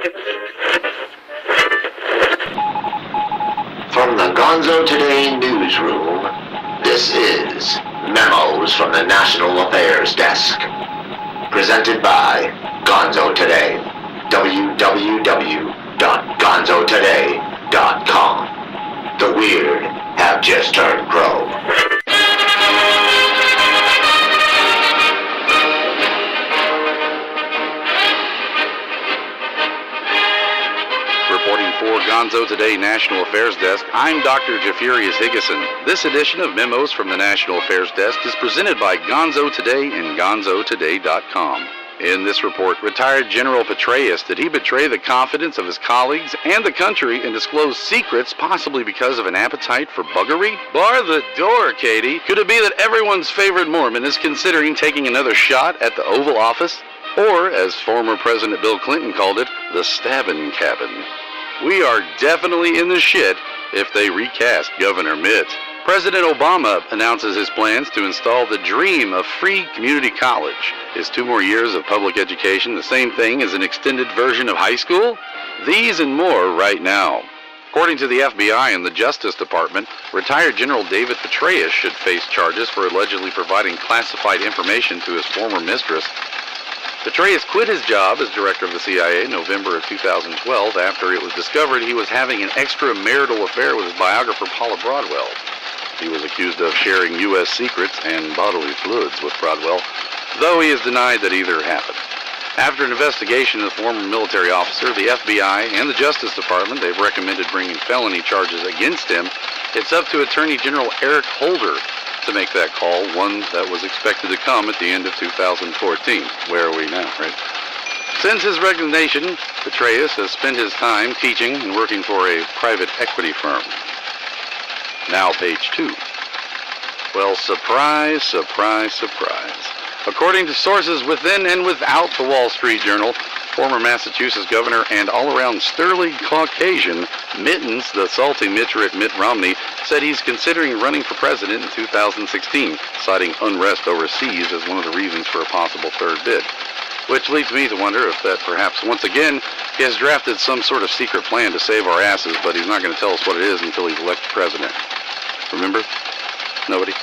From the Gonzo Today newsroom, this is Memos from the National Affairs Desk. Presented by Gonzo Today. www.gonzotoday.com. The weird have just turned pro. Reporting for Gonzo Today National Affairs Desk, I'm Dr. Jeffurious Higgason. This edition of Memos from the National Affairs Desk is presented by Gonzo Today and gonzotoday.com. In this report, retired General Petraeus, did he betray the confidence of his colleagues and the country and disclose secrets possibly because of an appetite for buggery? Bar the door, Katie. Could it be that everyone's favorite Mormon is considering taking another shot at the Oval Office? Or, as former President Bill Clinton called it, the stabbing cabin. We are definitely in the shit if they recast Governor Mitt. President Obama announces his plans to install the dream of free community college. Is 2 more years of public education the same thing as an extended version of high school? These and more right now. According to the FBI and the Justice Department, retired General David Petraeus should face charges for allegedly providing classified information to his former mistress. Petraeus quit his job as director of the CIA in November of 2012 after it was discovered he was having an extramarital affair with his biographer Paula Broadwell. He was accused of sharing U.S. secrets and bodily fluids with Broadwell, though he has denied that either happened. After an investigation of the former military officer, the FBI and the Justice Department, they've recommended bringing felony charges against him. It's up to Attorney General Eric Holder to make that call, one that was expected to come at the end of 2014. Where are we now, right? Since his resignation, Petraeus has spent his time teaching and working for a private equity firm. Now page 2. Well, surprise, surprise, surprise. According to sources within and without the Wall Street Journal, former Massachusetts governor and all-around sterling Caucasian Mittens, the salty Mitterrand Mitt Romney, said he's considering running for president in 2016, citing unrest overseas as one of the reasons for a possible third bid. Which leads me to wonder if that perhaps once again he has drafted some sort of secret plan to save our asses, but he's not going to tell us what it is until he's elected president. Remember? Nobody?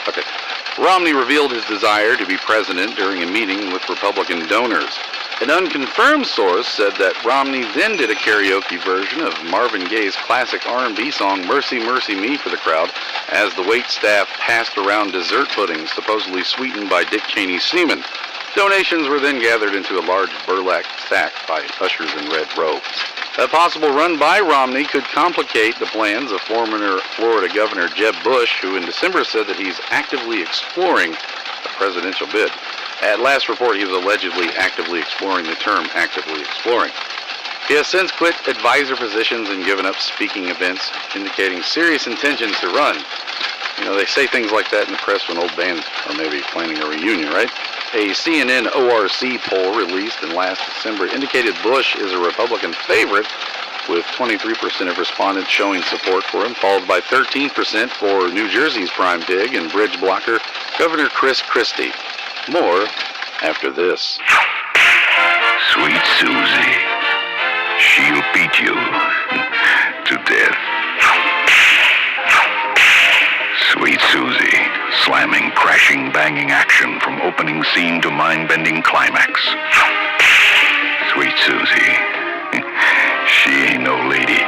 Okay. Romney revealed his desire to be president during a meeting with Republican donors. An unconfirmed source said that Romney then did a karaoke version of Marvin Gaye's classic R&B song Mercy, Mercy Me for the crowd as the wait staff passed around dessert puddings supposedly sweetened by Dick Cheney's semen. Donations were then gathered into a large burlap sack by ushers in red robes. A possible run by Romney could complicate the plans of former Florida Governor Jeb Bush, who in December said that he's actively exploring a presidential bid. At last report, he was allegedly actively exploring the term actively exploring. He has since quit advisor positions and given up speaking events, indicating serious intentions to run. You know, they say things like that in the press when old bands are maybe planning a reunion, right? A CNN ORC poll released in last December indicated Bush is a Republican favorite, with 23% of respondents showing support for him, followed by 13% for New Jersey's prime pig and bridge blocker, Governor Chris Christie. More after this. Sweet Susie, she'll beat you to death. Sweet Susie, slamming, crashing, banging action from opening scene to mind-bending climax. Sweet Susie, she ain't no lady.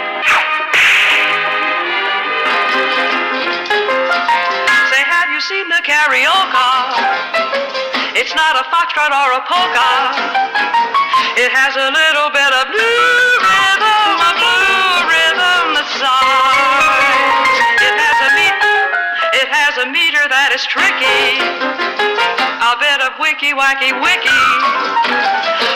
Say, have you seen the karaoke? It's not a foxtrot or a polka. It has a little bit of blue rhythm that's sighs. It has a meter that is tricky, a bit of wicky-wacky wicky.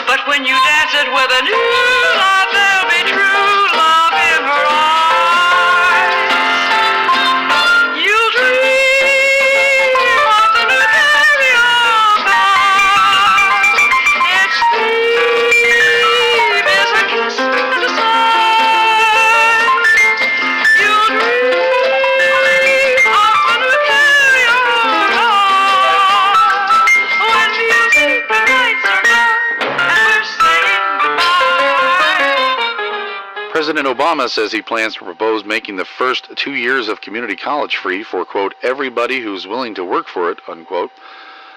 But when you dance it with a new love, there'll be true love in her eyes. You'll dream of the new karaoke. Its theme is a kiss and a sigh. You'll dream of the new karaoke. When music, the nights are done and we're saying goodbye. President Obama says he plans to propose making the first 2 years of community college free for, quote, everybody who's willing to work for it, unquote.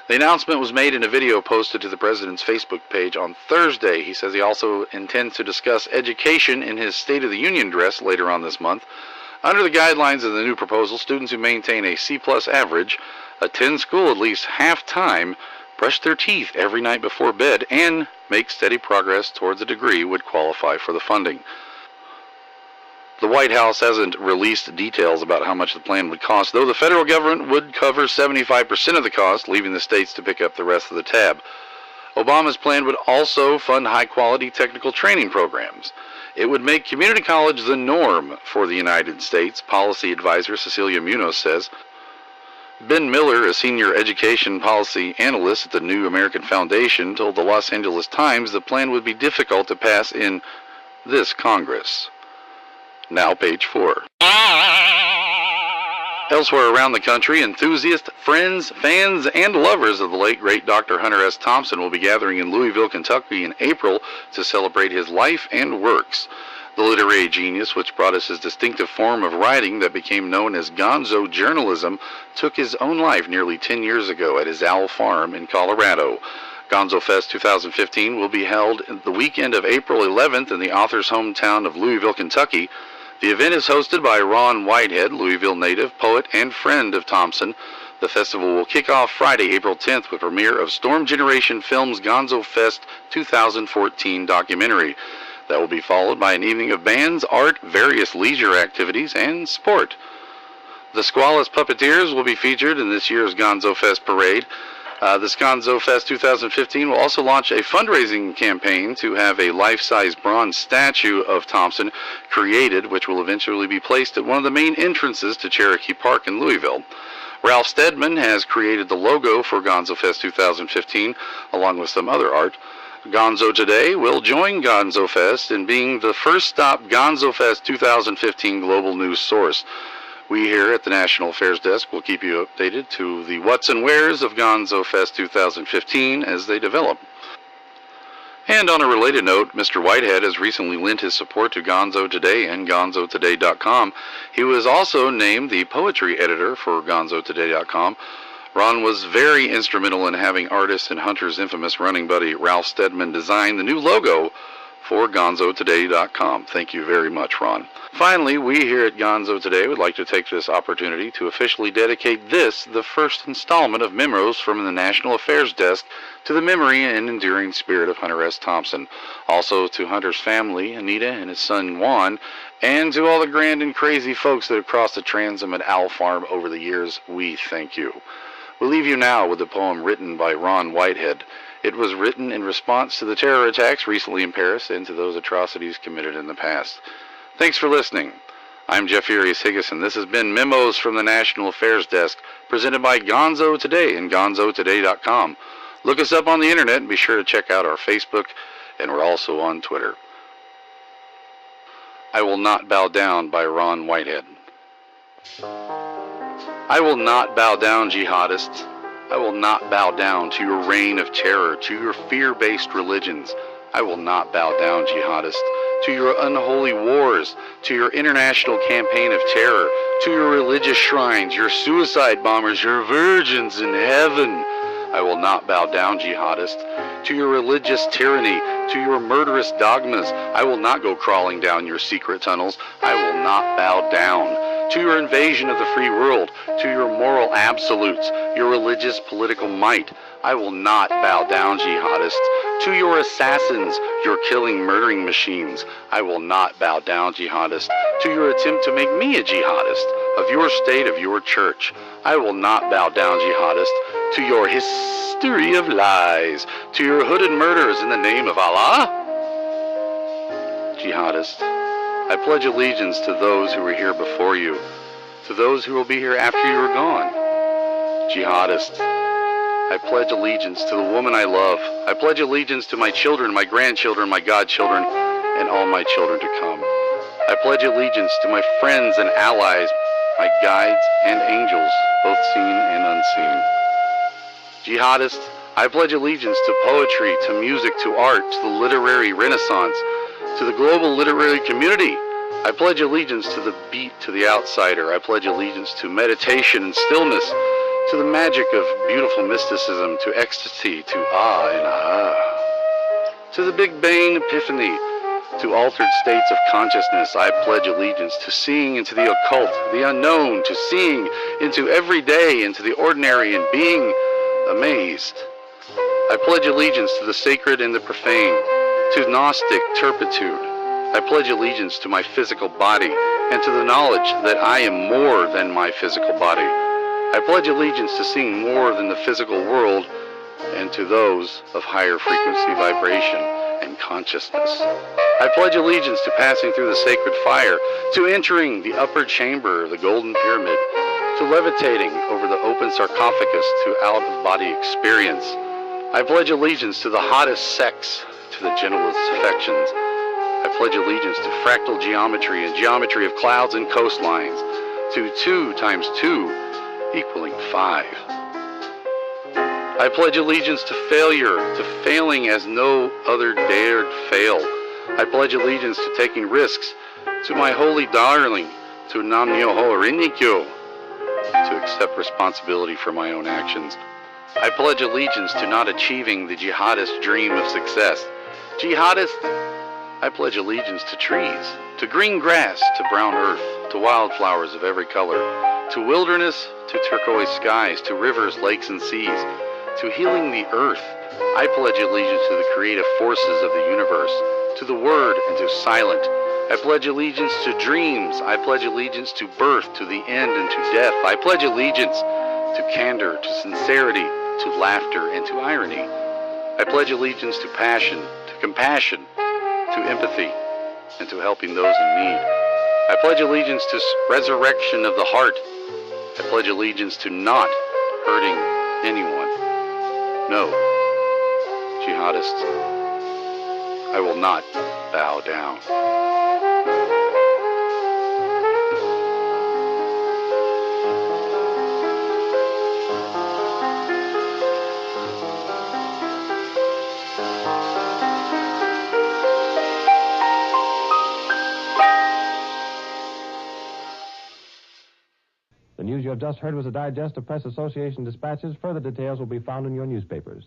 The announcement was made in a video posted to the president's Facebook page on Thursday. He says he also intends to discuss education in his State of the Union address later on this month. Under the guidelines of the new proposal, students who maintain a C-plus average, attend school at least half-time, brush their teeth every night before bed, and make steady progress towards a degree would qualify for the funding. The White House hasn't released details about how much the plan would cost, though the federal government would cover 75% of the cost, leaving the states to pick up the rest of the tab. Obama's plan would also fund high-quality technical training programs. It would make community college the norm for the United States, policy advisor Cecilia Munoz says. Ben Miller, a senior education policy analyst at the New American Foundation, told the Los Angeles Times the plan would be difficult to pass in this Congress. Now page 4. Elsewhere around the country, enthusiasts, friends, fans, and lovers of the late great Dr. Hunter S. Thompson will be gathering in Louisville, Kentucky in April to celebrate his life and works. The literary genius, which brought us his distinctive form of writing that became known as Gonzo journalism, took his own life nearly 10 years ago at his owl farm in Colorado. Gonzofest 2015 will be held the weekend of April 11th in the author's hometown of Louisville, Kentucky. The event is hosted by Ron Whitehead, Louisville native, poet, and friend of Thompson. The festival will kick off Friday, April 10th with premiere of Storm Generation Films' Gonzofest 2014 documentary. That will be followed by an evening of bands, art, various leisure activities, and sport. The Squalus Puppeteers will be featured in this year's Gonzofest parade. This Gonzofest 2015 will also launch a fundraising campaign to have a life-size bronze statue of Thompson created, which will eventually be placed at one of the main entrances to Cherokee Park in Louisville. Ralph Steadman has created the logo for Gonzofest 2015, along with some other art. Gonzo Today will join Gonzofest in being the first stop Gonzofest 2015 global news source. We here at the National Affairs Desk will keep you updated to the what's and wheres of Gonzofest 2015 as they develop. And on a related note, Mr. Whitehead has recently lent his support to Gonzo Today and Gonzotoday.com. He was also named the poetry editor for Gonzotoday.com. Ron was very instrumental in having artist and Hunter's infamous running buddy Ralph Steadman design the new logo for Gonzotoday.com. Thank you very much, Ron. Finally, we here at Gonzo Today would like to take this opportunity to officially dedicate this, the first installment of Memos from the National Affairs Desk, to the memory and enduring spirit of Hunter S. Thompson. Also to Hunter's family, Anita and his son Juan, and to all the grand and crazy folks that have crossed the transom at Owl Farm over the years, we thank you. We'll leave you now with a poem written by Ron Whitehead. It was written in response to the terror attacks recently in Paris and to those atrocities committed in the past. Thanks for listening. I'm Jeffurious Higgason. This has been Memos from the National Affairs Desk, presented by Gonzo Today and Gonzotoday.com. Look us up on the internet and be sure to check out our Facebook, and we're also on Twitter. I Will Not Bow Down by Ron Whitehead. I will not bow down, jihadists. I will not bow down to your reign of terror, to your fear-based religions. I will not bow down, jihadists, to your unholy wars, to your international campaign of terror, to your religious shrines, your suicide bombers, your virgins in heaven. I will not bow down, jihadist, to your religious tyranny, to your murderous dogmas. I will not go crawling down your secret tunnels. I will not bow down. To your invasion of the free world, to your moral absolutes, your religious political might. I will not bow down, jihadists. To your assassins, your killing, murdering machines. I will not bow down, jihadists. To your attempt to make me a jihadist, of your state, of your church. I will not bow down, jihadist. To your history of lies, to your hooded murders in the name of Allah. Jihadists, I pledge allegiance to those who were here before you, to those who will be here after you are gone. Jihadists, I pledge allegiance to the woman I love. I pledge allegiance to my children, my grandchildren, my godchildren, and all my children to come. I pledge allegiance to my friends and allies, my guides and angels, both seen and unseen. Jihadists, I pledge allegiance to poetry, to music, to art, to the literary renaissance, To the global literary community, I pledge allegiance to the beat, to the outsider. I pledge allegiance to meditation and stillness, to the magic of beautiful mysticism, to ecstasy, to ah and ah. To the Big Bang epiphany, to altered states of consciousness, I pledge allegiance to seeing into the occult, the unknown, to seeing into every day, into the ordinary, and being amazed. I pledge allegiance to the sacred and the profane, to Gnostic turpitude. I pledge allegiance to my physical body and to the knowledge that I am more than my physical body. I pledge allegiance to seeing more than the physical world and to those of higher frequency vibration and consciousness. I pledge allegiance to passing through the sacred fire, to entering the upper chamber of the golden pyramid, to levitating over the open sarcophagus to out-of-body experience. I pledge allegiance to the hottest sex, to the gentlest affections. I pledge allegiance to fractal geometry and geometry of clouds and coastlines, to 2 times 2 equaling 5. I pledge allegiance to failure, to failing as no other dared fail. I pledge allegiance to taking risks, to my holy darling, to Nam Myoho Renge-kyo, to accept responsibility for my own actions. I pledge allegiance to not achieving the jihadist dream of success. Jihadist, I pledge allegiance to trees, to green grass, to brown earth, to wildflowers of every color, to wilderness, to turquoise skies, to rivers, lakes, and seas, to healing the earth. I pledge allegiance to the creative forces of the universe, to the word and to silent. I pledge allegiance to dreams. I pledge allegiance to birth, to the end, and to death. I pledge allegiance to candor, to sincerity, to laughter, and to irony. I pledge allegiance to passion, to compassion, to empathy, and to helping those in need. I pledge allegiance to resurrection of the heart. I pledge allegiance to not hurting anyone. No, jihadists, I will not bow down. The news you have just heard was a digest of Press Association dispatches. Further details will be found in your newspapers.